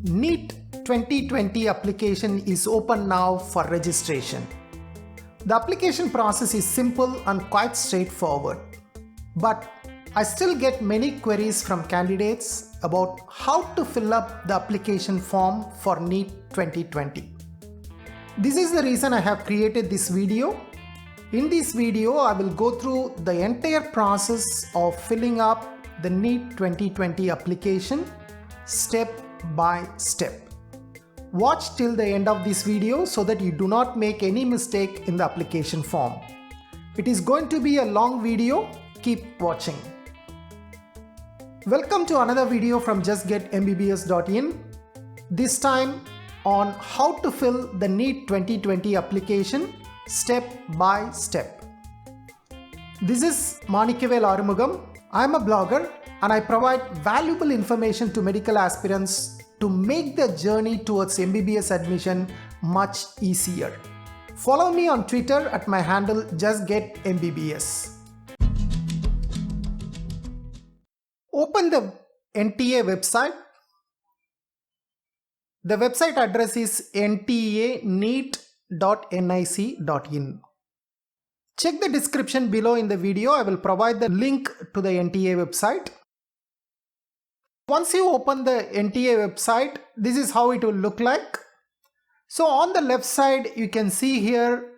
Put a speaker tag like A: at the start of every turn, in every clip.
A: NEET 2020 application is open now for registration. The application process is simple and quite straightforward. But I still get many queries from candidates about how to fill up the application form for NEET 2020. This is the reason I have created this video. In this video, I will go through the entire process of filling up the NEET 2020 application step by step. Watch till the end of this video so that you do not make any mistake in the application form. It is going to be a long video. Keep watching. Welcome to another video from justgetmbbs.in. This time on how to fill the NEET 2020 application step by step. This is Manikavel Arumugam. I am a blogger and I provide valuable information to medical aspirants to make the journey towards MBBS admission much easier. Follow me on Twitter at my handle justgetmbbs. Open the NTA website. The website address is ntaneet.nic.in. Check the description below in the video. I will provide the link to the NTA website. Once you open the NTA website, this is how it will look like. So on the left side, you can see here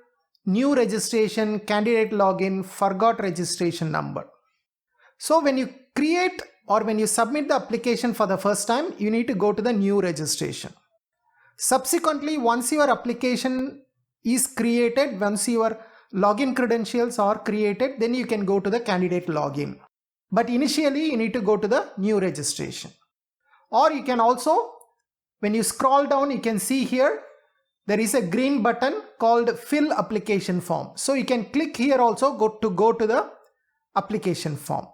A: new registration, candidate login, forgot registration number. So when you create or when you submit the application for the first time, you need to go to the new registration. Subsequently, once your application is created, once your login credentials are created, then you can go to the candidate login. But initially, you need to go to the new registration. Or you can also, when you scroll down, you can see here, there is a green button called Fill Application Form. So you can click here also go to the application form.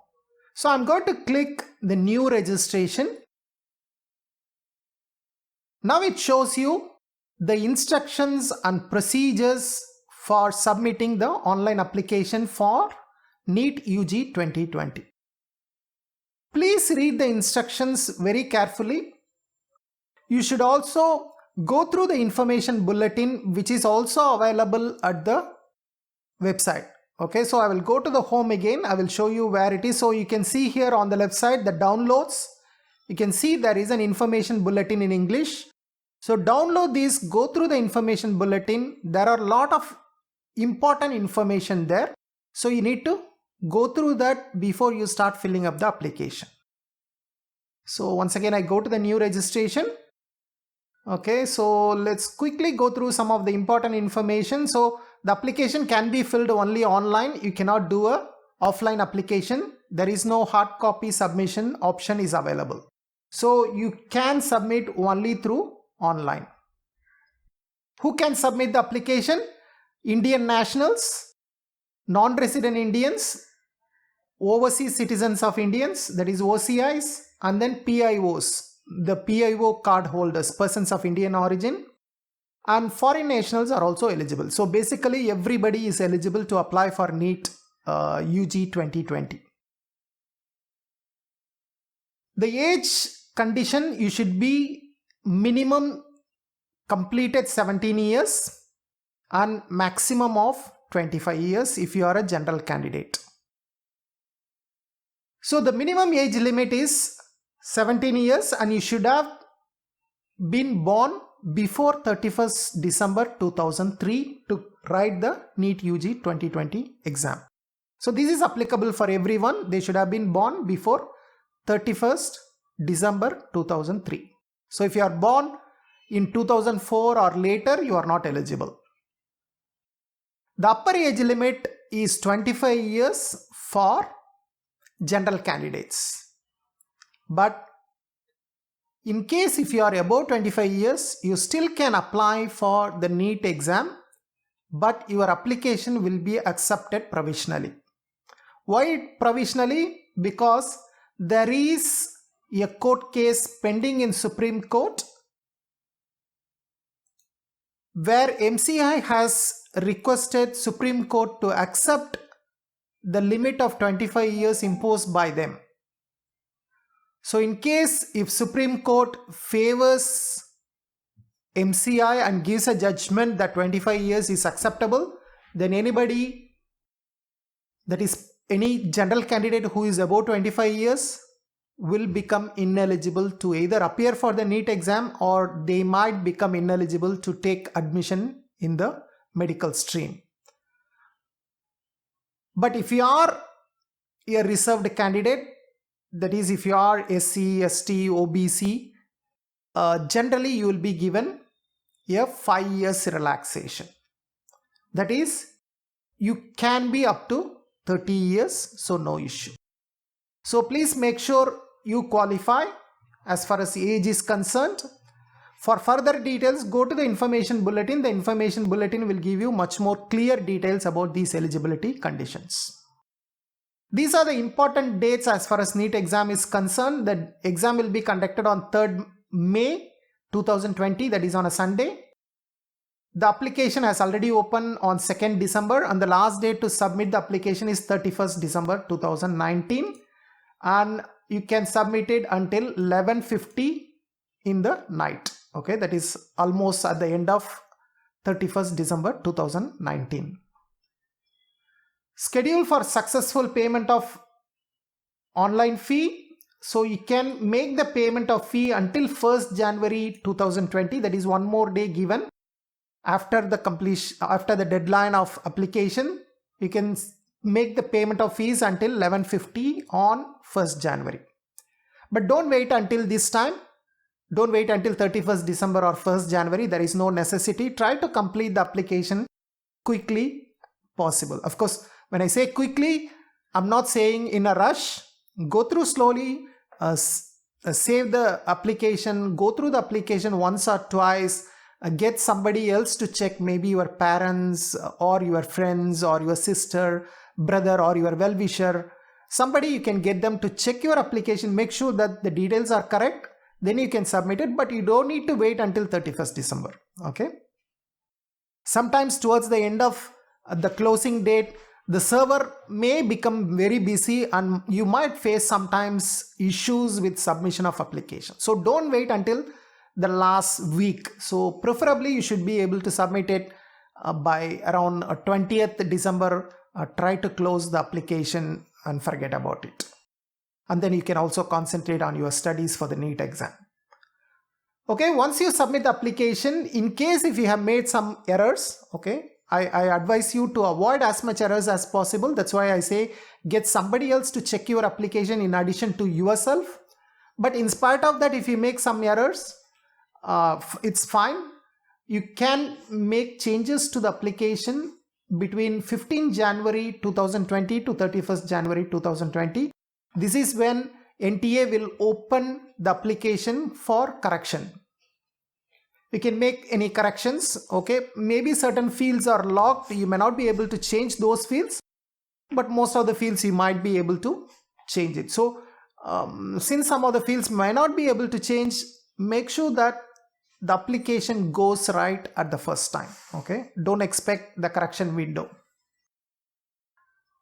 A: So I'm going to click the new registration. Now it shows you the instructions and procedures for submitting the online application for NEET UG 2020. Please read the instructions very carefully. You should also go through the information bulletin, which is also available at the website. Okay, so I will go to the home again. I will show you where it is. So you can see here on the left side, the downloads. You can see there is an information bulletin in English. So download this, go through the information bulletin. There are a lot of important information there. So you need to go through that before you start filling up the application. So once again, I go to the new registration. Okay, so let's quickly go through some of the important information. So the application can be filled only online. You cannot do a offline application. There is no hard copy submission option is available. So you can submit only through online. Who can submit the application? Indian nationals, non-resident Indians, overseas citizens of Indians, that is OCIs, and then PIOs, the PIO card holders, persons of Indian origin, and foreign nationals are also eligible. So basically everybody is eligible to apply for NEET UG 2020. The age condition, you should be minimum completed 17 years and maximum of 25 years if you are a general candidate. So the minimum age limit is 17 years and you should have been born before 31st December 2003 to write the NEET UG 2020 exam. So this is applicable for everyone. They should have been born before 31st December 2003. So if you are born in 2004 or later, you are not eligible. The upper age limit is 25 years for general candidates. But in case if you are above 25 years, you still can apply for the NEET exam, but your application will be accepted provisionally. Why provisionally? Because there is a court case pending in Supreme Court where MCI has requested Supreme Court to accept the limit of 25 years imposed by them. So in case if Supreme Court favors MCI and gives a judgment that 25 years is acceptable, then anybody, that is any general candidate who is above 25 years will become ineligible to either appear for the NEET exam, or they might become ineligible to take admission in the medical stream. But if you are a reserved candidate, that is if you are SC, ST, OBC, generally you will be given a 5 years relaxation. That is, you can be up to 30 years, so no issue. So please make sure you qualify as far as age is concerned. For further details, go to the information bulletin. The information bulletin will give you much more clear details about these eligibility conditions. These are the important dates as far as NEET exam is concerned. The exam will be conducted on 3rd May 2020, that is on a Sunday. The application has already opened on 2nd December and the last date to submit the application is 31st December 2019, and you can submit it until 11:50 in the night. Okay, that is almost at the end of 31st December 2019. Schedule for successful payment of online fee. So you can make the payment of fee until 1st January 2020. That is one more day given after the completion, after the deadline of application. You can make the payment of fees until 11:50 on 1st January. But don't wait until this time. Don't wait until 31st December or 1st January. There is no necessity. Try to complete the application quickly possible. Of course, when I say quickly, I'm not saying in a rush. Go through slowly, save the application, go through the application once or twice, get somebody else to check, maybe your parents or your friends or your sister, brother or your well-wisher. Somebody, you can get them to check your application, make sure that the details are correct, then you can submit it, but you don't need to wait until 31st December. Okay. Sometimes towards the end of the closing date, the server may become very busy and you might face sometimes issues with submission of application. So don't wait until the last week. So preferably you should be able to submit it by around 20th December. Try to close the application and forget about it. And then you can also concentrate on your studies for the NEET exam. Okay, once you submit the application, in case if you have made some errors, okay, I advise you to avoid as much errors as possible. That's why I say get somebody else to check your application in addition to yourself. But in spite of that, if you make some errors, it's fine. You can make changes to the application between 15 January 2020 to 31st January 2020. This is when NTA will open the application for correction. You can make any corrections. Okay, maybe certain fields are locked. You may not be able to change those fields, but most of the fields you might be able to change it. So since some of the fields might not be able to change, make sure that the application goes right at the first time. Okay, don't expect the correction window.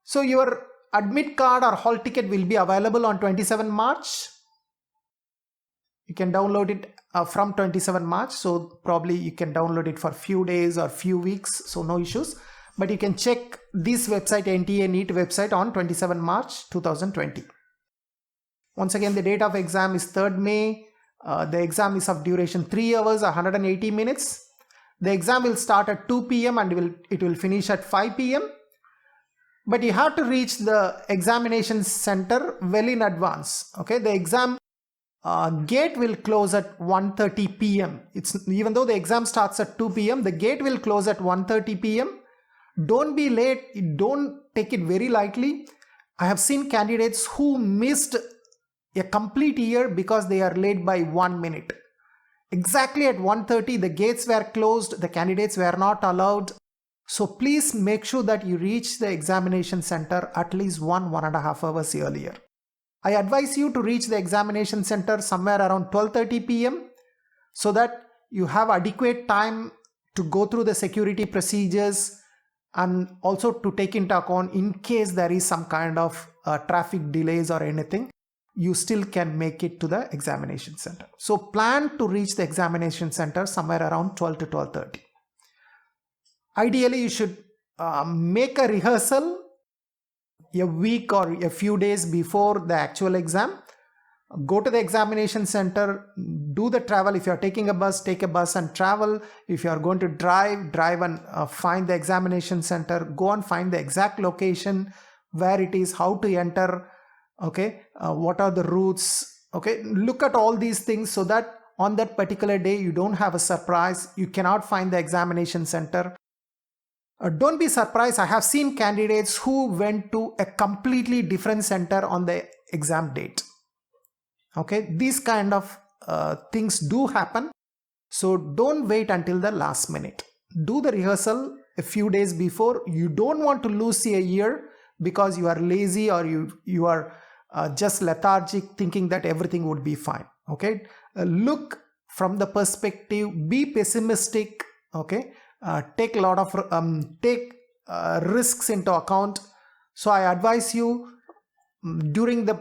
A: So your admit card or hall ticket will be available on 27 March. You can download it from 27 March. So probably you can download it for few days or few weeks. So no issues. But you can check this website, NTA NEET website, on 27 March 2020. Once again, the date of exam is 3rd May. The exam is of duration 3 hours, 180 minutes. The exam will start at 2 p.m. and it will finish at 5 p.m. But you have to reach the examination center well in advance. Okay, the exam gate will close at 1:30 p.m. Even though the exam starts at 2 p.m., the gate will close at 1:30 p.m. Don't be late. Don't take it very lightly. I have seen candidates who missed a complete year because they are late by 1 minute. Exactly at 1:30, the gates were closed. The candidates were not allowed. So please make sure that you reach the examination center at least 1.5 hours earlier. I advise you to reach the examination center somewhere around 12:30 p.m. so that you have adequate time to go through the security procedures and also to take into account in case there is some kind of traffic delays or anything. you still can make it to the examination center. So plan to reach the examination center somewhere around 12 to 12:30. Ideally, you should make a rehearsal a week or a few days before the actual exam. Go to the examination center, do the travel. If you're taking a bus, take a bus and travel. If you're going to drive and find the examination center. Go and find the exact location, where it is, how to enter, okay, what are the routes, okay. Look at all these things so that on that particular day you don't have a surprise, you cannot find the examination center. Don't be surprised. I have seen candidates who went to a completely different center on the exam date. Okay, these kind of things do happen. So don't wait until the last minute. Do the rehearsal a few days before. You don't want to lose a year because you are lazy or you are just lethargic thinking that everything would be fine. Okay, look from the perspective, be pessimistic. Okay, take a lot of risks into account. So I advise you, during the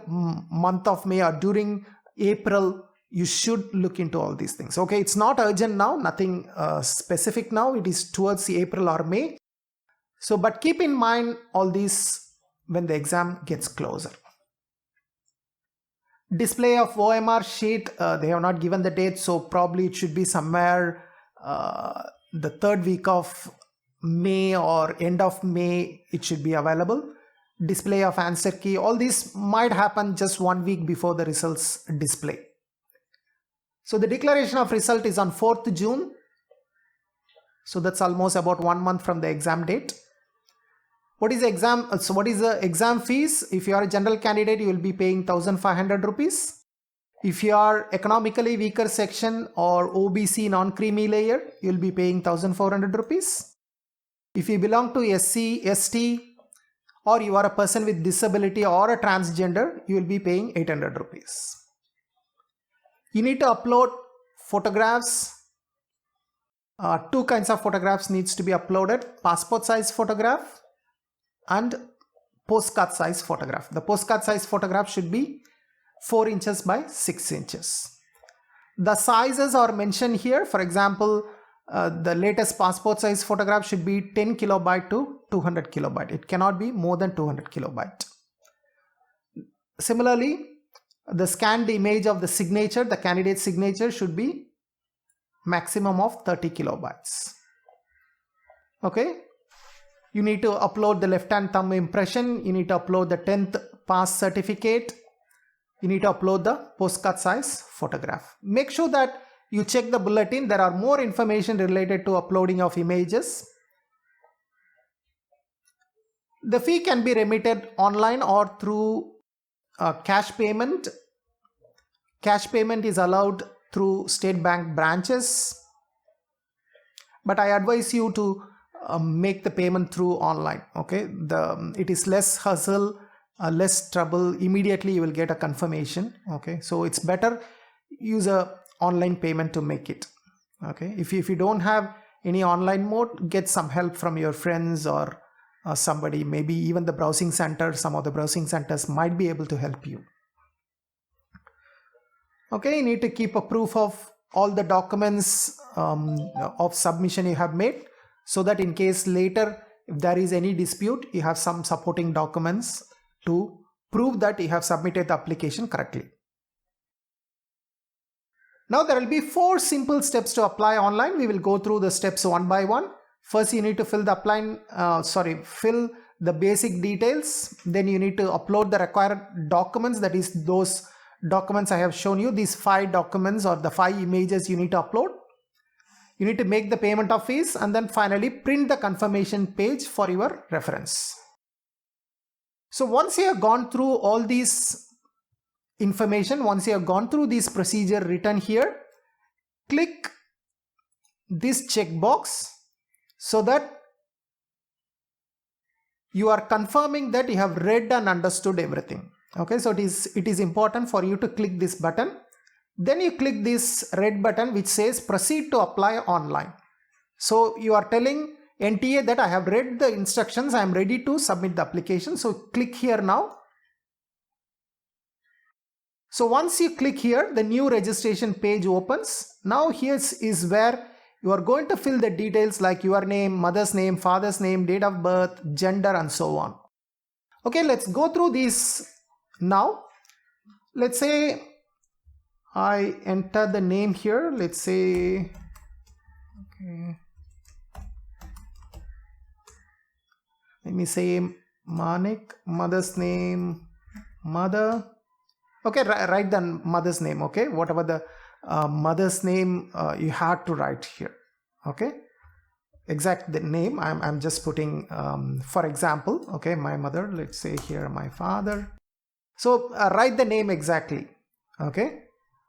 A: month of May or during April, you should look into all these things. Okay, it's not urgent now, nothing specific now. It is towards the April or May. So, but keep in mind all these when the exam gets closer. Display of OMR sheet, they have not given the date, so probably it should be somewhere the third week of May or end of May, it should be available. Display of answer key, all these might happen just 1 week before the results display. So the declaration of result is on 4th June. So that's almost about 1 month from the exam date. What is the exam? So what is the exam fees? If you are a general candidate, you will be paying 1,500 rupees. If you are economically weaker section or OBC non-creamy layer, you will be paying 1,400 rupees. If you belong to SC, ST, or you are a person with disability or a transgender, you will be paying 800 rupees. You need to upload photographs. Two kinds of photographs needs to be uploaded: passport size photograph and postcard size photograph. The postcard size photograph should be 4 inches by 6 inches. The sizes are mentioned here. For example, the latest passport size photograph should be 10 kilobyte to 200 kilobyte. It cannot be more than 200 kilobyte. Similarly, the scanned image of the signature, the candidate signature, should be maximum of 30 kilobytes. Okay. You need to upload the left hand thumb impression. You need to upload the 10th pass certificate. You need to upload the postcard size photograph. Make sure that you check the bulletin. There are more information related to uploading of images. The fee can be remitted online or through cash payment. Cash payment is allowed through state bank branches, but I advise you to make the payment through online. Okay, it is less hassle, less trouble. Immediately you will get a confirmation. Okay, so it's better use a online payment to make it. Okay, if you don't have any online mode, get some help from your friends or somebody, maybe even the browsing center. Some of the browsing centers might be able to help you. Okay, you need to keep a proof of all the documents of submission you have made, so that in case later if there is any dispute, you have some supporting documents to prove that you have submitted the application correctly. Now there will be 4 simple steps to apply online. We will go through the steps one by one. First, you need to fill the basic details. Then you need to upload the required documents, that is those documents I have shown you. These 5 documents or the 5 images you need to upload. You need to make the payment of fees, and then finally print the confirmation page for your reference. So once you have gone through all these information, once you have gone through this procedure written here, click this checkbox so that you are confirming that you have read and understood everything. Okay, so it is important for you to click this button. Then you click this red button which says proceed to apply online. So you are telling NTA that I have read the instructions, I am ready to submit the application. So click here now. So once you click here, the new registration page opens. Now here is where you are going to fill the details like your name, mother's name, father's name, date of birth, gender, and so on. Okay, let's go through these now. Let's say I enter the name here. Let's say, okay, let me say Manik, mother's name, mother. Okay, write the mother's name. Okay, whatever the mother's name you had to write here. Okay, exact the name I'm just putting for example. Okay, my mother, let's say here my father. So write the name exactly. Okay,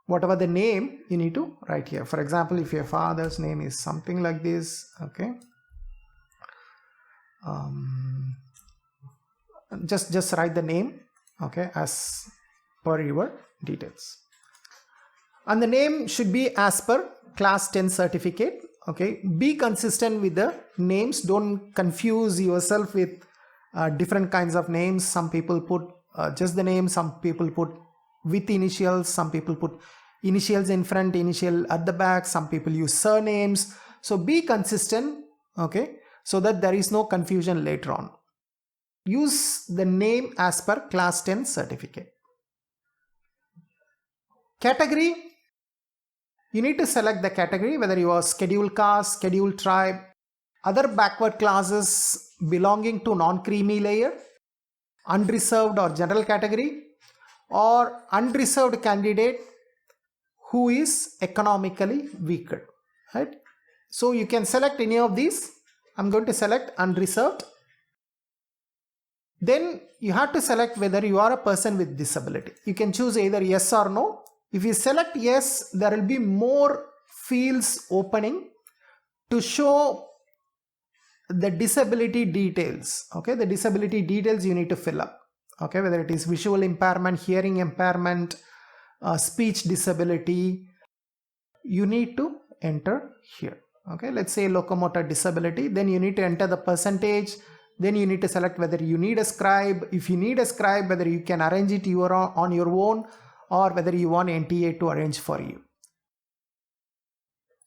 A: whatever the name you need to write here. For example, if your father's name is something like this, okay, just write the name, okay, as per your details. And the name should be as per class 10 certificate. Okay, be consistent with the names. Don't confuse yourself with different kinds of names. Some people put just the name, some people put with initials, some people put initials in front, initial at the back, some people use surnames. So be consistent, okay, so that there is no confusion later on. Use the name as per class 10 certificate. Category, you need to select the category, whether you are scheduled caste, scheduled tribe, other backward classes belonging to non-creamy layer, unreserved or general category, or unreserved candidate who is economically weaker, right? So you can select any of these. I'm going to select unreserved. Then you have to select whether you are a person with disability. You can choose either yes or no. If you select yes, there will be more fields opening to show the disability details. Okay, the disability details you need to fill up. Okay, whether it is visual impairment, hearing impairment, speech disability, you need to enter here. Okay, let's say locomotor disability, then you need to enter the percentage. Then you need to select whether you need a scribe. If you need a scribe, whether you can arrange it on your own, or whether you want NTA to arrange for you.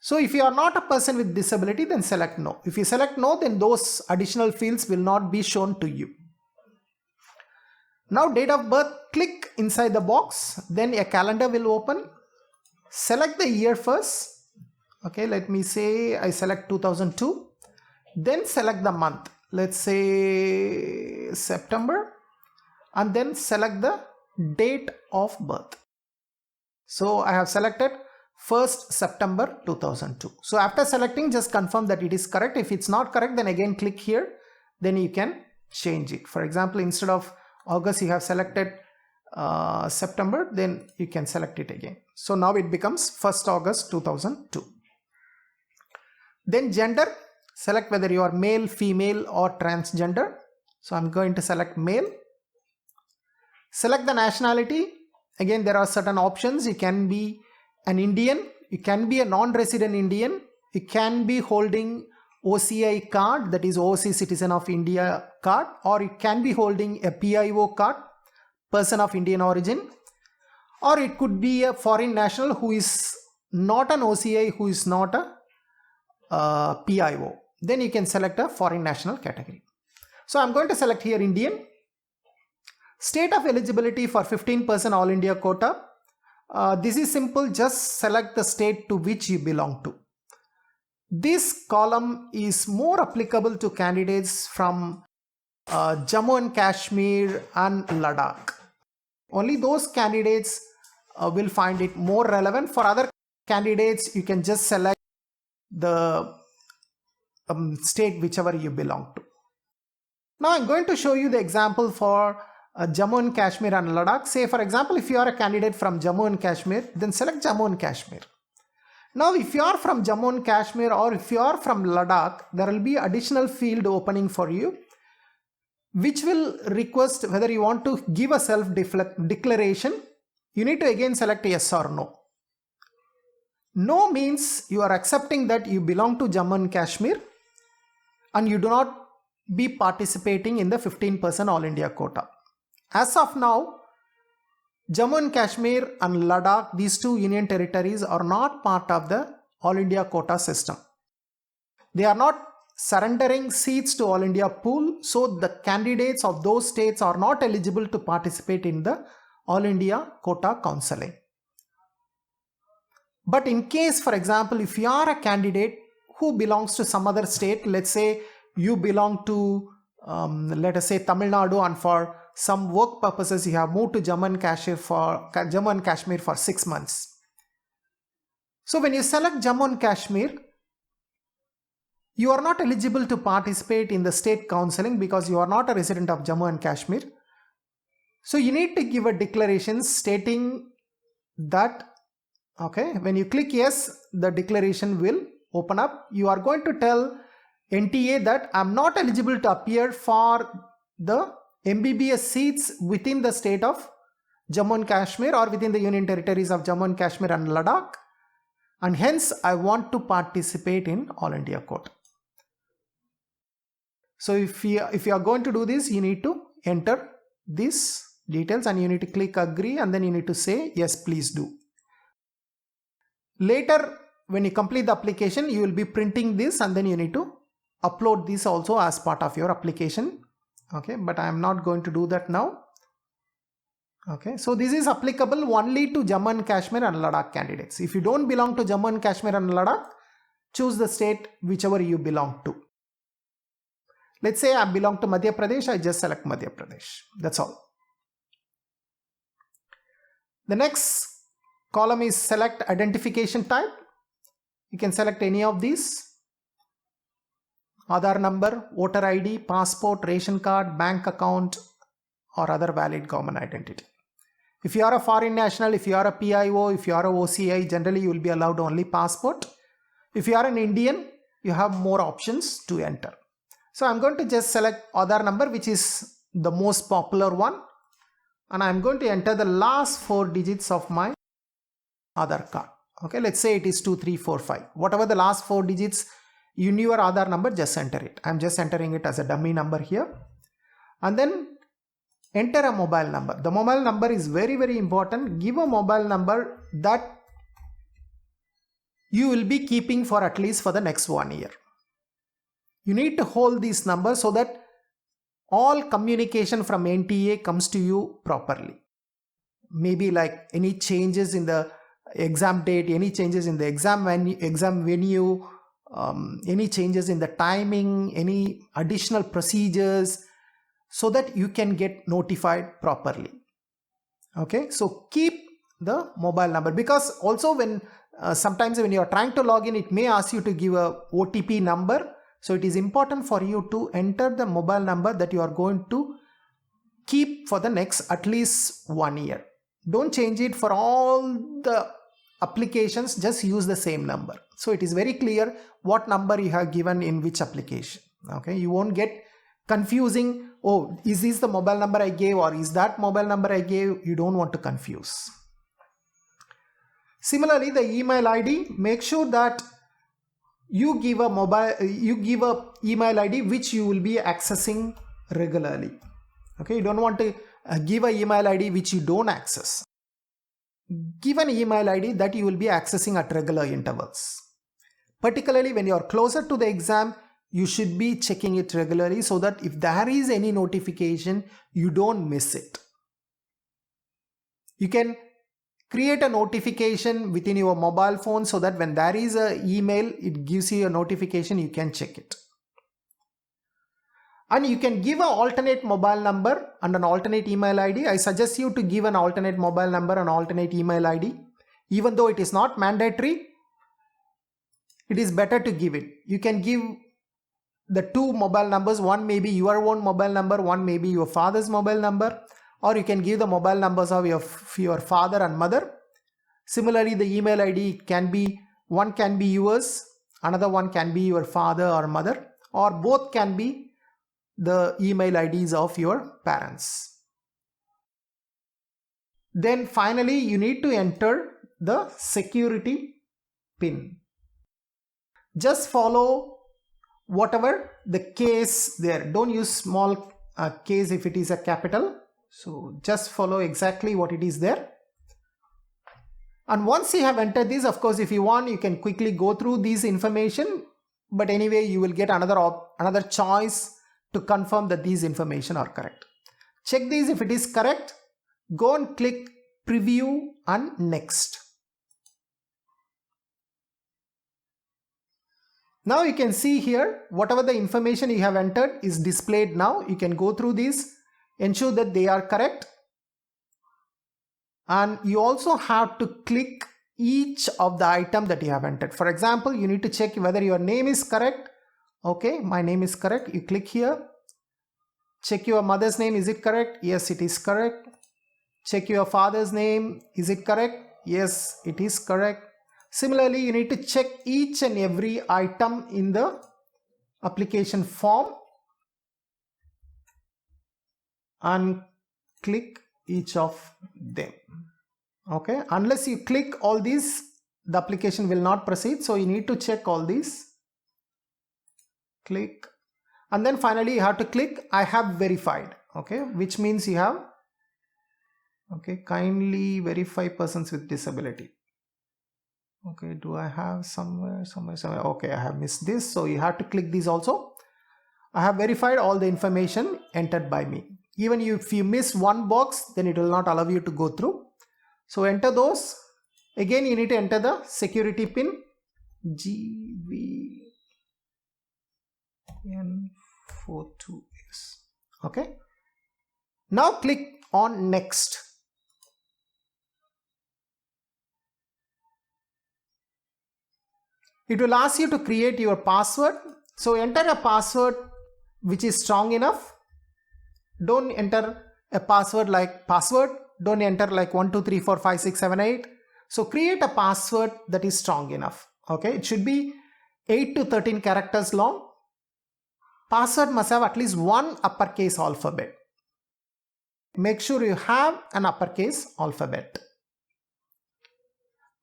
A: So if you are not a person with disability, then select no. If you select no, then those additional fields will not be shown to you. Now date of birth, click inside the box, then a calendar will open. Select the year first. Okay, let me say I select 2002. Then select the month. Let's say September, and then select the date of birth. So I have selected 1st September 2002. So after selecting, just confirm that it is correct. If it's not correct, then again click here, then you can change it. For example, instead of August, you have selected September, then you can select it again. So now it becomes 1st August 2002. Then gender, select whether you are male, female, or transgender. So I'm going to select male. Select the nationality. Again, there are certain options. You can be an Indian, you can be a non-resident Indian, you can be holding OCI card, that is Overseas Citizen of India card, or you can be holding a PIO card, person of Indian origin, or it could be a foreign national who is not an OCI, who is not a PIO. Then you can select a foreign national category. So I'm going to select here Indian. State of eligibility for 15% All India quota. This is simple, just select the state to which you belong to. This column is more applicable to candidates from Jammu and Kashmir and Ladakh. Only those candidates will find it more relevant. For other candidates, you can just select the state whichever you belong to. Now I'm going to show you the example for Jammu and Kashmir and Ladakh. Say for example, if you are a candidate from Jammu and Kashmir, then select Jammu and Kashmir. Now if you are from Jammu and Kashmir or if you are from Ladakh, there will be additional field opening for you, which will request whether you want to give a self-declaration. You need to again select yes or no. No means you are accepting that you belong to Jammu and Kashmir and you do not be participating in the 15% All India quota. As of now, Jammu and Kashmir and Ladakh, these two union territories, are not part of the All India quota system. They are not surrendering seats to All India pool, so the candidates of those states are not eligible to participate in the All India quota counseling. But in case, for example, if you are a candidate who belongs to some other state, let's say you belong to, let us say Tamil Nadu, and for some work purposes you have moved to Jammu and Kashmir for 6 months. So when you select Jammu and Kashmir, you are not eligible to participate in the state counseling because you are not a resident of Jammu and Kashmir. So you need to give a declaration stating that, okay, when you click yes, the declaration will open up. You are going to tell NTA that I'm not eligible to appear for the MBBS seats within the state of Jammu and Kashmir or within the union territories of Jammu and Kashmir and Ladakh, and hence I want to participate in All India quota. So if you are going to do this, you need to enter these details and you need to click agree, and then you need to say yes, please do. Later, when you complete the application, you will be printing this and then you need to upload this also as part of your application. Okay, but I am not going to do that now. Okay, so this is applicable only to Jammu and Kashmir and Ladakh candidates. If you don't belong to Jammu and Kashmir and Ladakh, choose the state whichever you belong to. Let's say I belong to Madhya Pradesh, I just select Madhya Pradesh. That's all. The next column is select identification type. You can select any of these: Aadhaar number, voter ID, passport, ration card, bank account, or other valid government identity. If you are a foreign national, if you are a PIO, if you are a OCI, generally you will be allowed only passport. If you are an Indian, you have more options to enter. So I'm going to just select Aadhaar number, which is the most popular one, and I'm going to enter the last 4 digits of my Aadhaar card. Okay, let's say it is 2345. Whatever the last 4 digits in your Aadhaar number, just enter it. I'm just entering it as a dummy number here. And then enter a mobile number. The mobile number is very, very important. Give a mobile number that you will be keeping for at least for the next 1 year. You need to hold these numbers so that all communication from NTA comes to you properly. Maybe like any changes in the exam date, any changes in the exam venue, any changes in the timing, any additional procedures, so that you can get notified properly. Okay, so keep the mobile number, because also when sometimes when you are trying to log in, it may ask you to give a OTP number. So it is important for you to enter the mobile number that you are going to keep for the next at least 1 year. Don't change it for all the applications, just use the same number. So it is very clear what number you have given in which application. Okay, you won't get confusing, oh, is this the mobile number I gave or is that mobile number I gave? You don't want to confuse. Similarly, the email ID, make sure that you give a email ID which you will be accessing regularly. Okay, you don't want to give an email ID which you don't access. Give an email ID that you will be accessing at regular intervals. Particularly when you are closer to the exam, you should be checking it regularly so that if there is any notification, you don't miss it. You can create a notification within your mobile phone so that when there is an email, it gives you a notification, you can check it. And you can give an alternate mobile number and an alternate email ID. I suggest you to give an alternate mobile number and alternate email ID. Even though it is not mandatory, it is better to give it. You can give the 2 mobile numbers. One may be your own mobile number, one may be your father's mobile number, or you can give the mobile numbers of your father and mother. Similarly, the email ID one can be yours, another one can be your father or mother, or both can be the email IDs of your parents. Then finally, you need to enter the security PIN. Just follow whatever the case there. Don't use small case if it is a capital. So just follow exactly what it is there. And once you have entered this, of course, if you want, you can quickly go through this information. But anyway, you will get another choice to confirm that these information are correct. Check these. If it is correct, go and click preview and next. Now you can see here, whatever the information you have entered is displayed now. You can go through these, ensure that they are correct. And you also have to click each of the item that you have entered. For example, you need to check whether your name is correct. Okay, my name is correct. You click here. Check your mother's name. Is it correct? Yes, it is correct. Check your father's name. Is it correct? Yes, it is correct. Similarly, you need to check each and every item in the application form and click each of them. Okay, unless you click all these, the application will not proceed. So you need to check all these. Click, and then finally you have to click I have verified. Okay, which means you have, okay, kindly verify persons with disability. Okay, do I have somewhere? Okay, I have missed this. So you have to click these also. I have verified all the information entered by me. Even if you miss one box, then it will not allow you to go through. So enter those. Again, you need to enter the security pin GVN42S. Okay. Now click on next. It will ask you to create your password. So enter a password which is strong enough. Don't enter a password like password. Don't enter like 1 2 3 4 5 6 7 8. So create a password that is strong enough. Okay, it should be 8 to 13 characters long. Password must have at least one uppercase alphabet. Make sure you have an uppercase alphabet.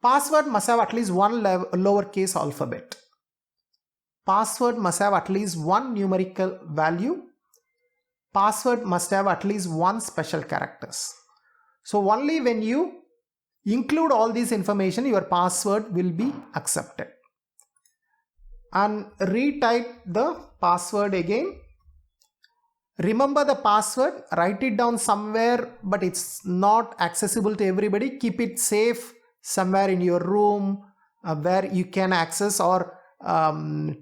A: Password must have at least one lowercase alphabet. Password must have at least one numerical value. Password must have at least one special characters. So only when you include all this information, your password will be accepted. And retype the password again. Remember the password, write it down somewhere, but it's not accessible to everybody. Keep it safe somewhere in your room where you can access, or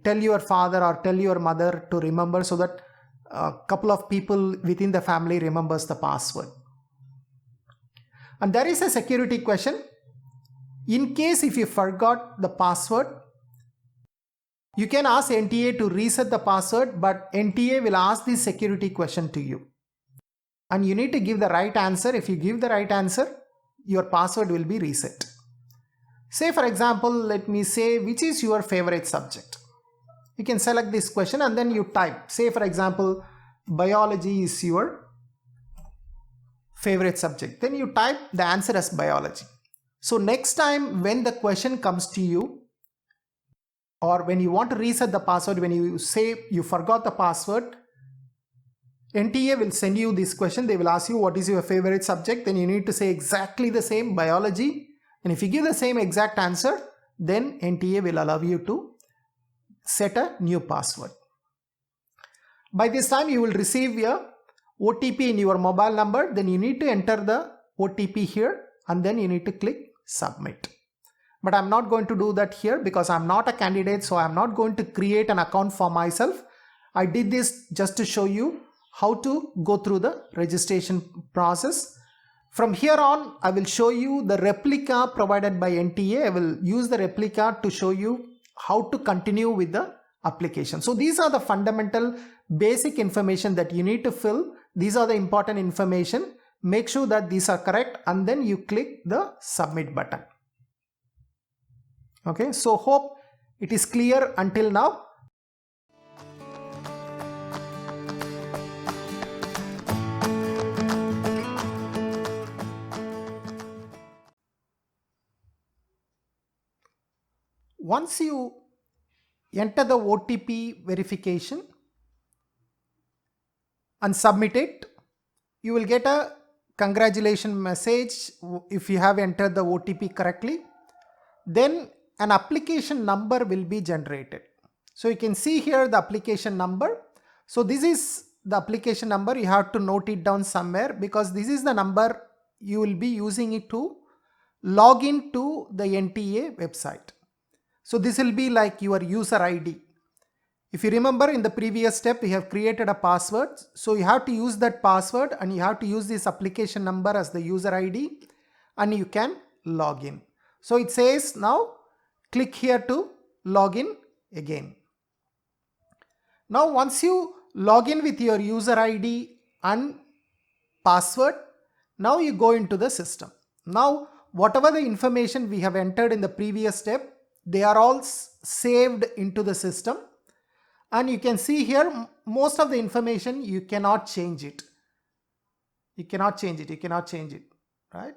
A: tell your father or tell your mother to remember, so that a couple of people within the family remembers the password. And there is a security question. In case if you forgot the password, you can ask NTA to reset the password, but NTA will ask this security question to you. And you need to give the right answer. If you give the right answer, your password will be reset. Say for example, let me say, which is your favorite subject? You can select this question and then you type. Say for example, biology is your favorite subject. Then you type the answer as biology. So next time when the question comes to you, or when you want to reset the password, when you say you forgot the password, NTA will send you this question. They will ask you what is your favorite subject. Then you need to say exactly the same, biology. And if you give the same exact answer, then NTA will allow you to set a new password. By this time you will receive a OTP in your mobile number. Then you need to enter the OTP here and then you need to click submit. But I'm not going to do that here because I'm not a candidate, so I'm not going to create an account for myself. I did this just to show you how to go through the registration process. From here on, I will show you the replica provided by NTA. I will use the replica to show you how to continue with the application. So these are the fundamental basic information that you need to fill. These are the important information. Make sure that these are correct and then you click the submit button. Okay, so hope it is clear until now. Once you enter the OTP verification and submit it, you will get a congratulations message if you have entered the OTP correctly. Then an application number will be generated. So you can see here the application number. So this is the application number. You have to note it down somewhere, because this is the number you will be using it to log in to the NTA website. So this will be like your user ID. If you remember, in the previous step, we have created a password. So you have to use that password, and you have to use this application number as the user ID, and you can log in. So it says now click here to log in again. Now once you log in with your user ID and password, now you go into the system. Now whatever the information we have entered in the previous step, they are all saved into the system. And you can see here most of the information you cannot change it. You cannot change it, right?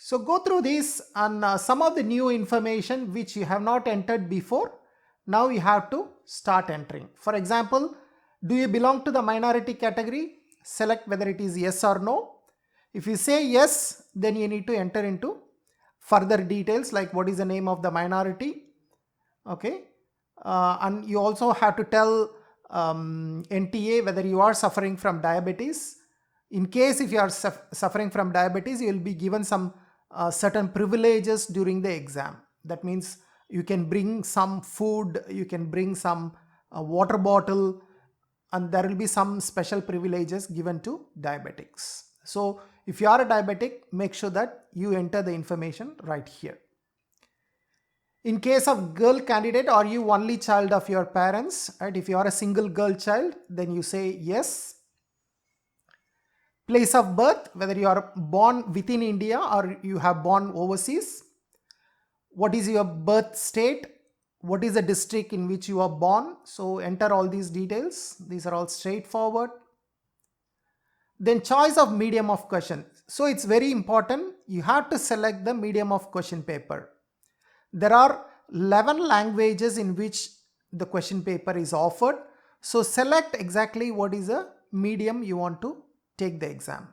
A: So go through this, and some of the new information which you have not entered before, now you have to start entering. For example, do you belong to the minority category? Select whether it is yes or no. If you say yes, then you need to enter into further details like what is the name of the minority. Okay. And you also have to tell NTA whether you are suffering from diabetes. In case if you are suffering from diabetes, you will be given some certain privileges during the exam. That means you can bring some food, you can bring some water bottle, and there will be some special privileges given to diabetics. So if you are a diabetic, make sure that you enter the information right here. In case of girl candidate, are you only child of your parents? Right? If you are a single girl child, then you say yes. Place of birth, whether you are born within India or you have born overseas. What is your birth state? What is the district in which you are born? So enter all these details. These are all straightforward. Then choice of medium of question. So it's very important. You have to select the medium of question paper. There are 11 languages in which the question paper is offered. So select exactly what is the medium you want to take the exam.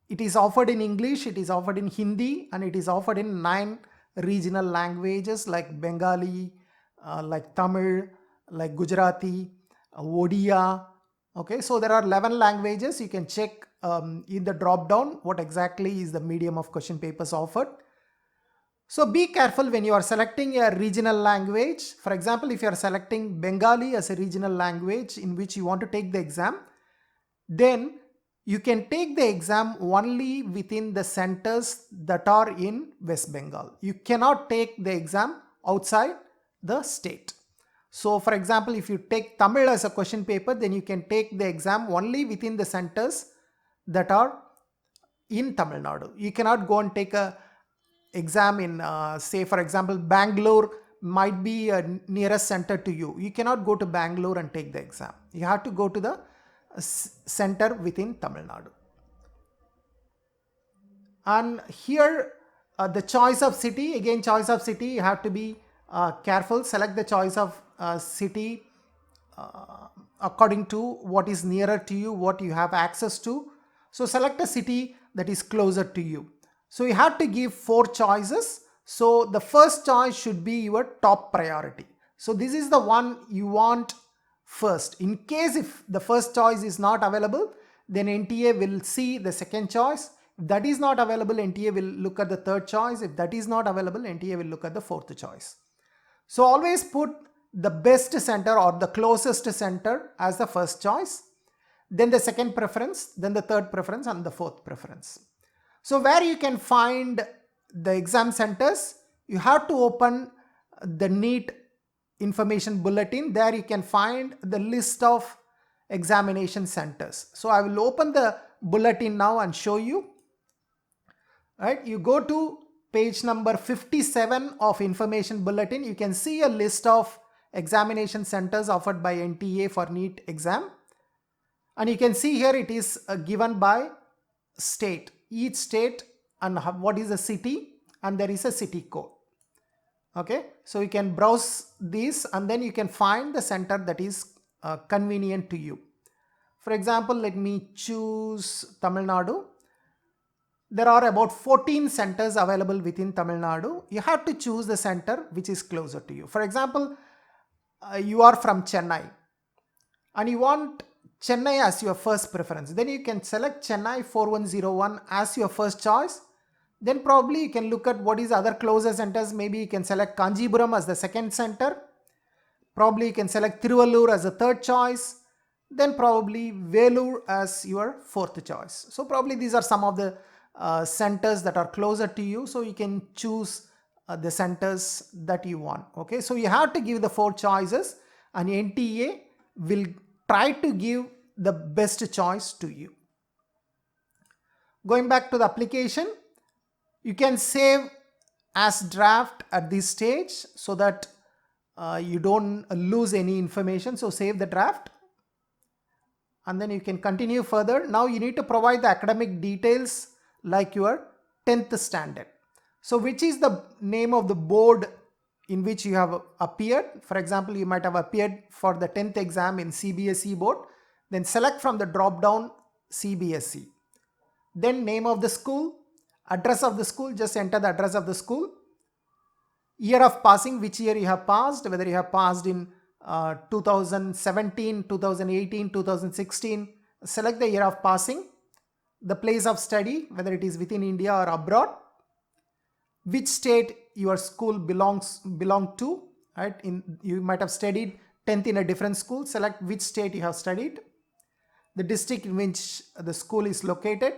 A: It is offered in English, it is offered in Hindi, and it is offered in 9 regional languages like Bengali, like Tamil, like Gujarati, Odia. Okay, so there are 11 languages. You can check in the drop down what exactly is the medium of question papers offered. So be careful when you are selecting a regional language. For example, if you are selecting Bengali as a regional language in which you want to take the exam, then you can take the exam only within the centers that are in West Bengal. You cannot take the exam outside the state. So for example, if you take Tamil as a question paper, then you can take the exam only within the centers that are in Tamil Nadu. You cannot go and take a exam in say for example Bangalore might be a nearest center to you. You cannot go to Bangalore and take the exam. You have to go to the center within Tamil Nadu. And here the choice of city, again choice of city, you have to be careful. Select the choice of city according to what is nearer to you, what you have access to. So select a city that is closer to you. So you have to give 4 choices. So the first choice should be your top priority. So this is the one you want first. In case if the first choice is not available, then NTA will see the second choice. If that is not available, NTA will look at the third choice. If that is not available, NTA will look at the fourth choice. So always put the best center or the closest center as the first choice, then the second preference, then the third preference, and the fourth preference. So where you can find the exam centers, you have to open the NEET information bulletin. There you can find the list of examination centers. So I will open the bulletin now and show you. Right, you go to page number 57 of information bulletin. You can see a list of examination centers offered by NTA for NEET exam. And you can see here it is given by state, each state and what is the city, and there is a city code. Okay, so you can browse this and then you can find the center that is convenient to you. For example, let me choose Tamil Nadu. There are about 14 centers available within Tamil Nadu. You have to choose the center which is closer to you. For example, you are from Chennai and you want Chennai as your first preference. Then you can select Chennai 4101 as your first choice. Then probably you can look at what is other closer centers. Maybe you can select Kanjipuram as the second center. Probably you can select Tiruvallur as a third choice. Then probably Velur as your fourth choice. So probably these are some of the centers that are closer to you. So you can choose the centers that you want. Okay, so you have to give the 4 choices and NTA will try to give the best choice to you. Going back to the application, you can save as draft at this stage so that you don't lose any information. So save the draft and then you can continue further. Now you need to provide the academic details like your 10th standard. So which is the name of the board in which you have appeared? For example, you might have appeared for the 10th exam in CBSE board. Then select from the drop down CBSE. Then name of the school, address of the school, just enter the address of the school. Year of passing, which year you have passed, whether you have passed in 2017, 2018, 2016. Select the year of passing. The place of study, whether it is within India or abroad. Which state your school belong to, right? You might have studied 10th in a different school. Select which state you have studied. The district in which the school is located.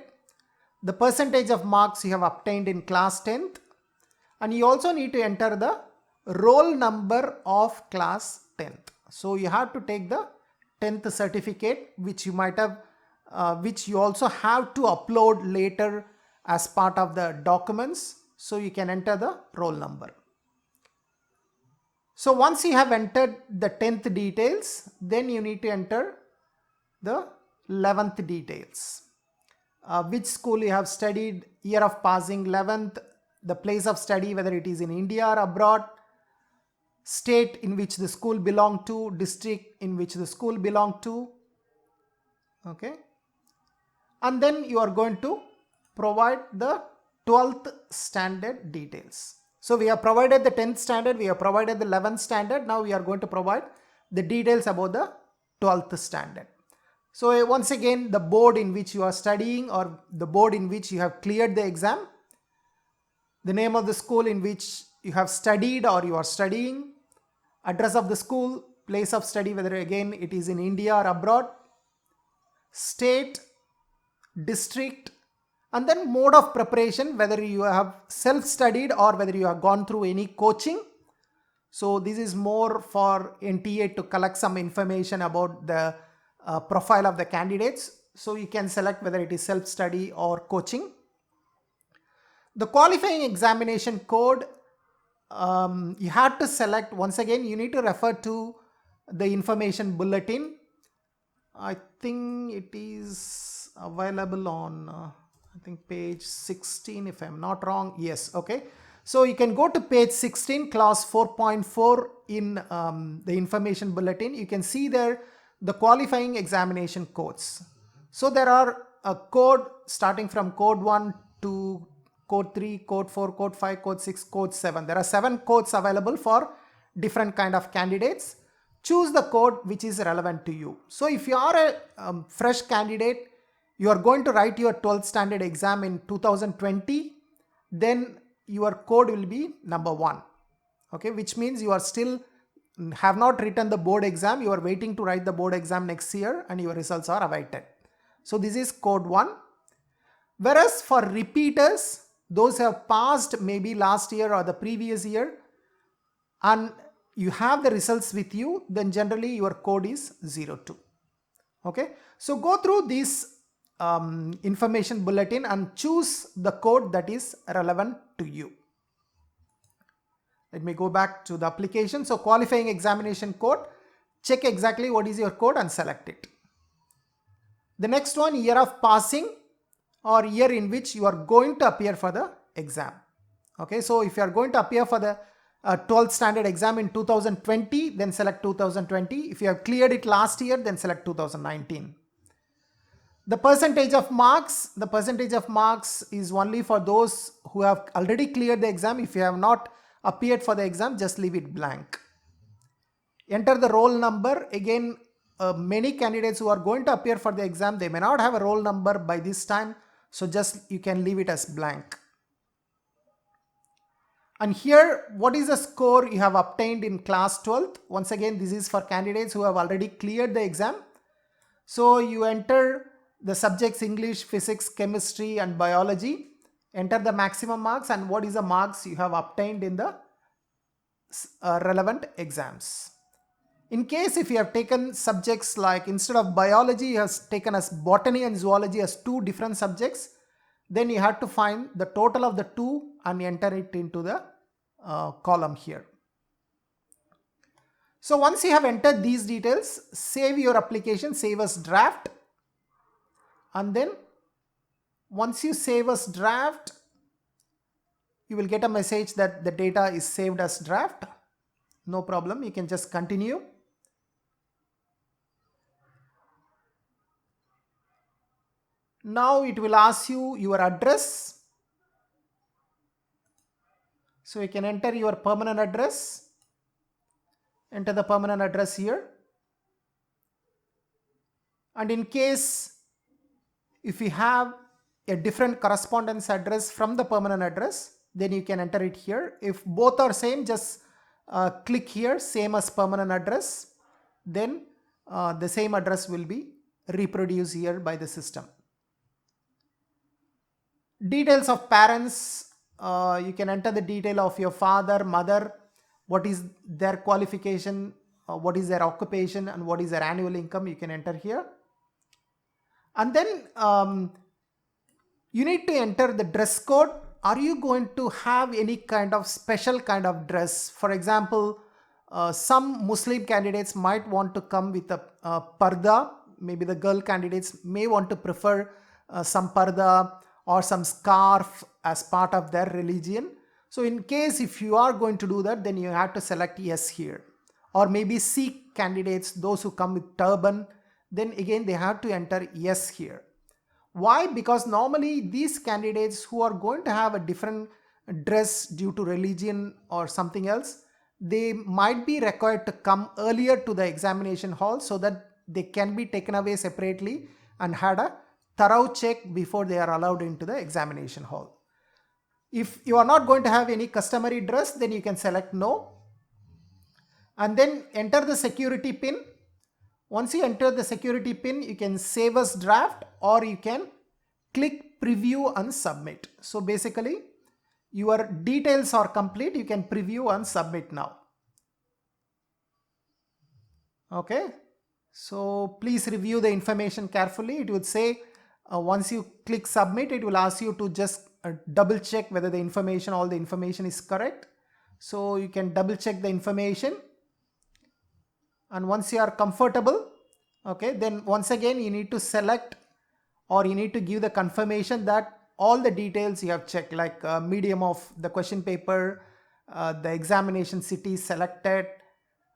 A: The percentage of marks you have obtained in class 10th. And you also need to enter the roll number of class 10th. So you have to take the 10th certificate, which you might have, which you also have to upload later as part of the documents. So you can enter the roll number. So once you have entered the 10th details, then you need to enter the 11th details. Which school you have studied, year of passing 11th, the place of study, whether it is in India or abroad, state in which the school belonged to, district in which the school belonged to. Okay. And then you are going to provide the 12th standard details. So we have provided the 10th standard, we have provided the 11th standard. Now we are going to provide the details about the 12th standard. So once again, the board in which you are studying or the board in which you have cleared the exam, the name of the school in which you have studied or you are studying, address of the school, place of study, whether again it is in India or abroad, state, district, and then mode of preparation, whether you have self-studied or whether you have gone through any coaching. So this is more for NTA to collect some information about the profile of the candidates. So you can select whether it is self-study or coaching. The qualifying examination code, you have to select, once again, you need to refer to the information bulletin. I think it is available on, I think page 16 if I'm not wrong. Yes, okay. So you can go to page 16, class 4.4 in the information bulletin. You can see there the qualifying examination codes. So there are a code starting from code 1 to code 3, code 4, code 5, code 6, code 7. There are 7 codes available for different kind of candidates. Choose the code which is relevant to you. So if you are a fresh candidate, you are going to write your 12th standard exam in 2020, then your code will be number 1. Okay, which means you are still have not written the board exam. You are waiting to write the board exam next year and your results are awaited. So this is code 1. Whereas for repeaters, those who have passed maybe last year or the previous year and you have the results with you, then generally your code is 02. Okay, so go through this information bulletin and choose the code that is relevant to you. Let me go back to the application. So qualifying examination code, check exactly what is your code and select it. The next one, year of passing or year in which you are going to appear for the exam. Okay, so if you are going to appear for the 12th standard exam in 2020, then select 2020. If you have cleared it last year, then select 2019. The percentage of marks is only for those who have already cleared the exam. If you have not appeared for the exam, just leave it blank. Enter the roll number. Again, many candidates who are going to appear for the exam, they may not have a roll number by this time, so just you can leave it as blank. And here, what is the score you have obtained in class 12th? Once again, this is for candidates who have already cleared the exam. So you enter the subjects English, physics, chemistry and biology. Enter the maximum marks and what is the marks you have obtained in the relevant exams. In case if you have taken subjects like instead of biology, you have taken as botany and zoology as two different subjects, then you have to find the total of the two and enter it into the column here. So once you have entered these details, save your application, save as draft. And then once you save as draft, you will get a message that the data is saved as draft. No problem, you can just continue. Now it will ask you your address. So you can enter your permanent address. Enter the permanent address here. And in case if you have a different correspondence address from the permanent address, then you can enter it here. If both are same, just click here, same as permanent address. Then the same address will be reproduced here by the system. Details of parents, you can enter the detail of your father, mother, what is their qualification, what is their occupation and what is their annual income, you can enter here. And then you need to enter the dress code. Are you going to have any kind of special kind of dress? For example, some Muslim candidates might want to come with a parda. Maybe the girl candidates may want to prefer some parda or some scarf as part of their religion. So in case if you are going to do that, then you have to select yes here. Or maybe Sikh candidates, those who come with turban, then again they have to enter yes here. Why? Because normally these candidates who are going to have a different dress due to religion or something else, they might be required to come earlier to the examination hall so that they can be taken away separately and had a thorough check before they are allowed into the examination hall. If you are not going to have any customary dress, then you can select no. And then enter the security pin. Once you enter the security pin, you can save as draft or you can click preview and submit. So basically your details are complete. You can preview and submit now. Okay. So please review the information carefully. It would say once you click submit, it will ask you to just double check whether the information, all the information is correct. So you can double check the information. And once you are comfortable, okay, then once again you need to select or you need to give the confirmation that all the details you have checked, like medium of the question paper, the examination city selected,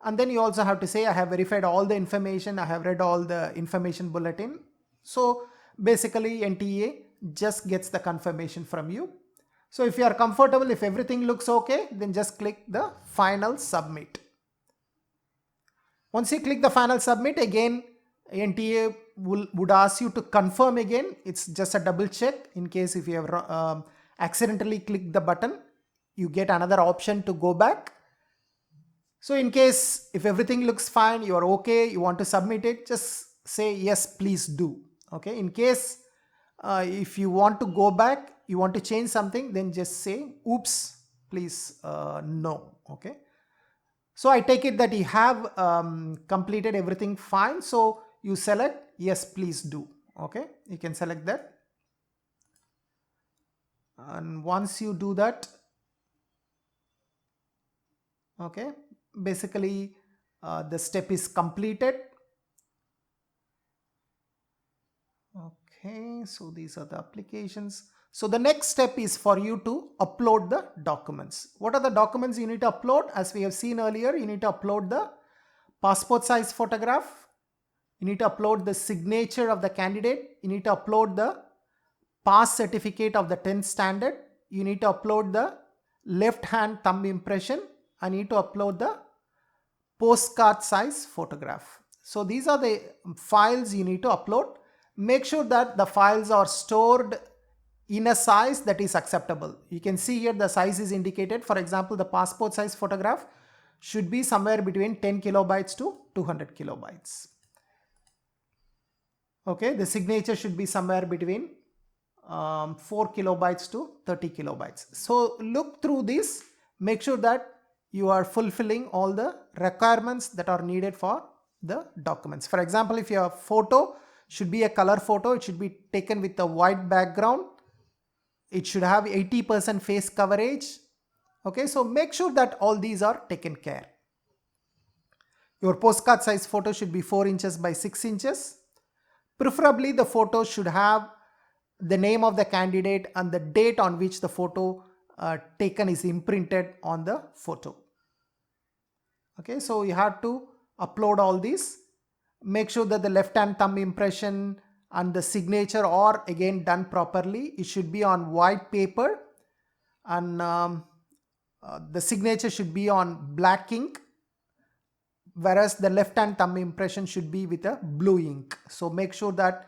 A: and then you also have to say I have verified all the information, I have read all the information bulletin. So basically NTA just gets the confirmation from you. So if you are comfortable, if everything looks okay, then just click the final submit. Once you click the final submit, again NTA would ask you to confirm again. It's just a double check. In case if you have accidentally clicked the button, you get another option to go back. So in case if everything looks fine, you are okay, you want to submit it, just say yes, please do. Okay. In case if you want to go back, you want to change something, then just say oops, please no. Okay. So I take it that you have completed everything fine. So you select yes, please do. Okay. You can select that. And once you do that, okay, basically the step is completed. Okay, so these are the applications. So the next step is for you to upload the documents. What are the documents you need to upload? As we have seen earlier, you need to upload the passport size photograph, You need to upload the signature of the candidate. You need to upload the pass certificate of the 10th standard. You need to upload the left hand thumb impression. I need to upload the postcard size photograph. So these are the files you need to upload. Make sure that the files are stored in a size that is acceptable. You can see here the size is indicated. For example, the passport size photograph should be somewhere between 10 kilobytes to 200 kilobytes. Okay, the signature should be somewhere between 4 kilobytes to 30 kilobytes. So look through this, make sure that you are fulfilling all the requirements that are needed for the documents. For example, if your photo should be a color photo, it should be taken with a white background. It should have 80% face coverage. Okay, so make sure that all these are taken care. Your postcard size photo should be 4 inches by 6 inches. Preferably the photo should have the name of the candidate and the date on which the photo taken is imprinted on the photo. Okay, so you have to upload all these. Make sure that the left hand thumb impression and the signature are again done properly. It should be on white paper, and the signature should be on black ink, whereas the left hand thumb impression should be with a blue ink. So make sure that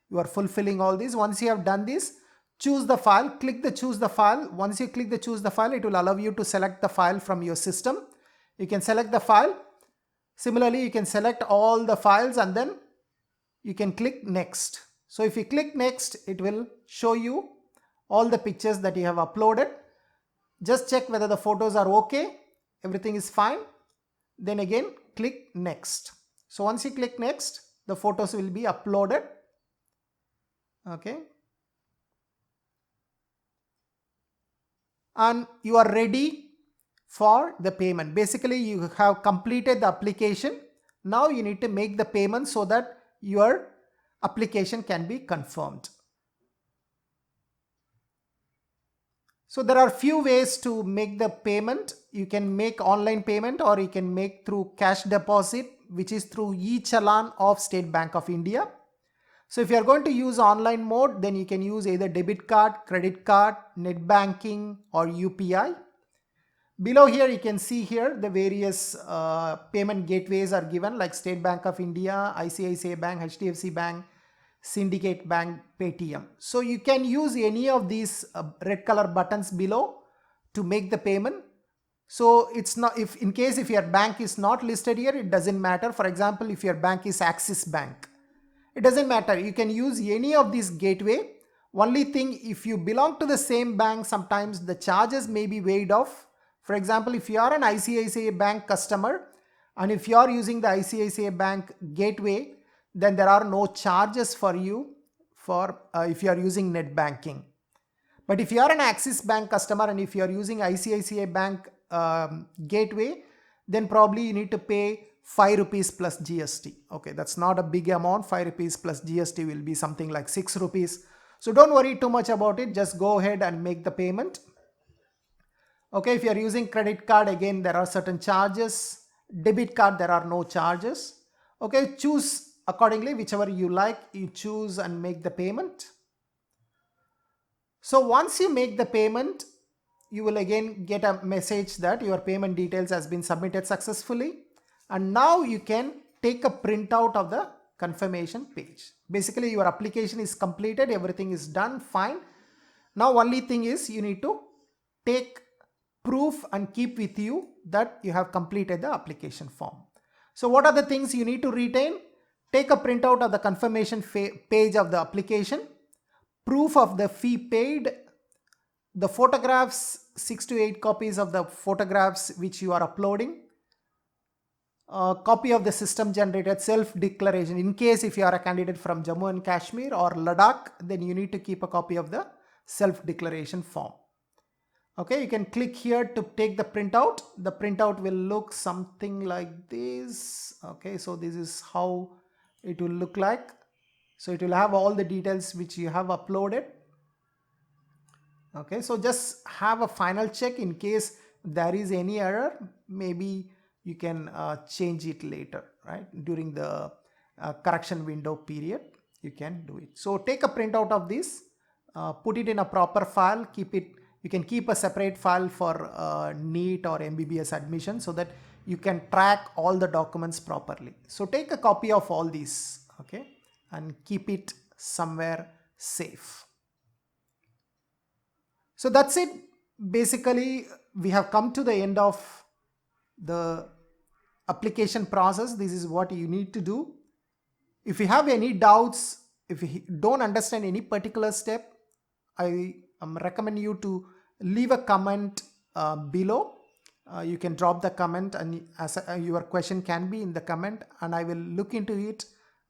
A: you are fulfilling all these. Once you have done this, choose the file, click the choose the file. Once you click the choose the file, it will allow you to select the file from your system. You can select the file. Similarly, you can select all the files and then you can click next. So if you click next, it will show you all the pictures that you have uploaded. Just check whether the photos are okay, everything is fine. Then again click next. So once you click next, the photos will be uploaded. Okay, and you are ready for the payment. Basically, you have completed the application. Now you need to make the payment so that your application can be confirmed. So there are few ways to make the payment. You can make online payment, or you can make through cash deposit, which is through e-challan of State Bank of India. So if you are going to use online mode, then you can use either debit card, credit card, net banking, or UPI. Below here you can see here the various payment gateways are given, like State Bank of India, ICICI Bank, HDFC Bank, Syndicate Bank, Paytm. So you can use any of these red color buttons below to make the payment. So it's not, if in case if your bank is not listed here, it doesn't matter. For example, if your bank is Axis Bank, it doesn't matter. You can use any of these gateway. Only thing, if you belong to the same bank, sometimes the charges may be waived off. For example, if you are an ICICI Bank customer and if you are using the ICICI Bank gateway, then there are no charges for you for if you are using net banking. But if you are an Axis Bank customer and if you are using ICICI Bank gateway, then probably you need to pay 5 rupees plus GST. Okay, that's not a big amount. 5 rupees plus GST will be something like 6 rupees. So don't worry too much about it. Just go ahead and make the payment. Okay, if you are using credit card, again there are certain charges. Debit card, there are no charges. Okay, choose accordingly, whichever you like, you choose and make the payment. So once you make the payment, you will again get a message that your payment details has been submitted successfully. And now you can take a printout of the confirmation page. Basically, your application is completed, everything is done, fine. Now only thing is you need to take proof and keep with you that you have completed the application form. So what are the things you need to retain? Take a printout of the confirmation page of the application, proof of the fee paid, the photographs, 6 to 8 copies of the photographs which you are uploading, a copy of the system generated self-declaration. In case if you are a candidate from Jammu and Kashmir or Ladakh, then you need to keep a copy of the self-declaration form. Okay, you can click here to take the printout. The printout will look something like this. Okay, so this is how it will look like. So it will have all the details which you have uploaded. Okay, so just have a final check. In case there is any error, maybe you can change it later, right, during the correction window period, you can do it. So take a printout of this, put it in a proper file, keep it. You can keep a separate file for NEET or MBBS admission so that you can track all the documents properly. So take a copy of all these, okay, and keep it somewhere safe. So that's it. Basically, we have come to the end of the application process. This is what you need to do. If you have any doubts, if you don't understand any particular step, I recommend you to leave a comment below. You can drop the comment, and your question can be in the comment, and I will look into it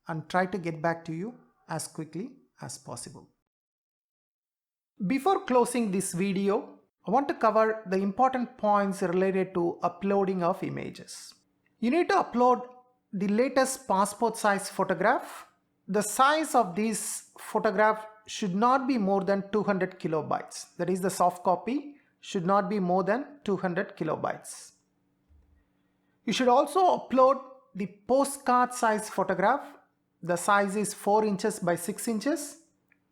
A: and try to get back to you as quickly as possible. Before closing this video, I want to cover the important points related to uploading of images. You need to upload the latest passport size photograph. The size of this photograph should not be more than 200 kilobytes. That is, the soft copy should not be more than 200 kilobytes. You should also upload the postcard size photograph. The size is 4 inches by 6 inches.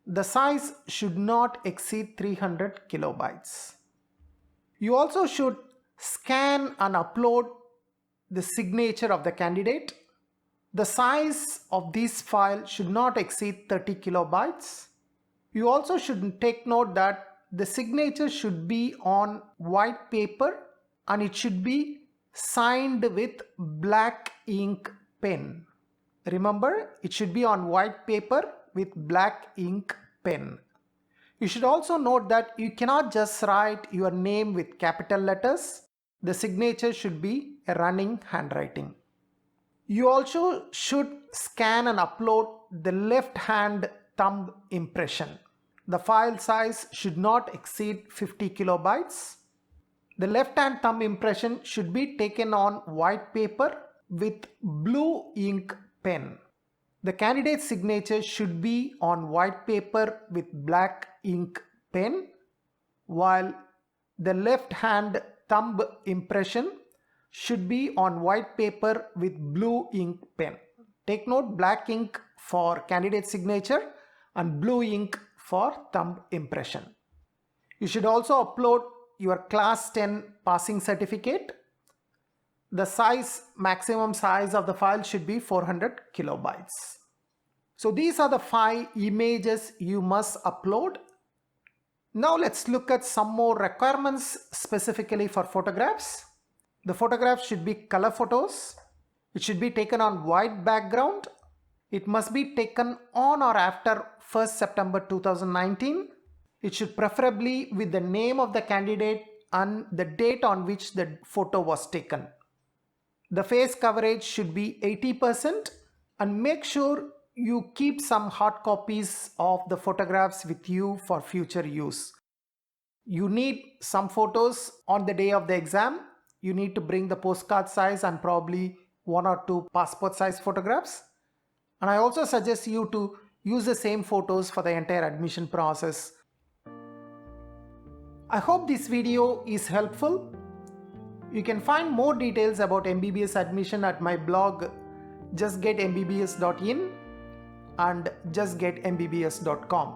A: The size should not exceed 300 kilobytes. You also should scan and upload the signature of the candidate. The size of this file should not exceed 30 kilobytes. You also should take note that the signature should be on white paper and it should be signed with black ink pen. Remember, it should be on white paper with black ink pen. You should also note that you cannot just write your name with capital letters. The signature should be a running handwriting. You also should scan and upload the left hand thumb impression. The file size should not exceed 50 kilobytes. The left hand thumb impression should be taken on white paper with blue ink pen. The candidate's signature should be on white paper with black ink pen, while the left hand thumb impression should be on white paper with blue ink pen. Take note, black ink for candidate signature and blue ink for thumb impression. You should also upload your class 10 passing certificate. The maximum size of the file should be 400 kilobytes. So these are the 5 images you must upload. Now let's look at some more requirements specifically for photographs. The photographs should be color photos. It should be taken on white background. It must be taken on or after 1st September 2019. It should preferably with the name of the candidate and the date on which the photo was taken. The face coverage should be 80%, and make sure you keep some hard copies of the photographs with you for future use. You need some photos on the day of the exam. You need to bring the postcard size and probably 1 or 2 passport size photographs. And I also suggest you to use the same photos for the entire admission process. I hope this video is helpful. You can find more details about MBBS admission at my blog justgetmbbs.in and justgetmbbs.com.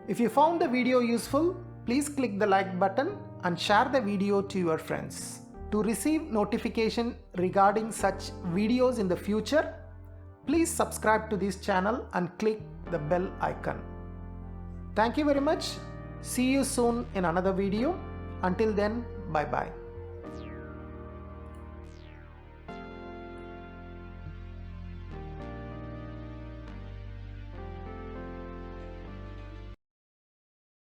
A: If you found the video useful, please click the like button and share the video to your friends. To receive notification regarding such videos in the future, please subscribe to this channel and click the bell icon. Thank you very much. See you soon in another video. Until then, bye bye.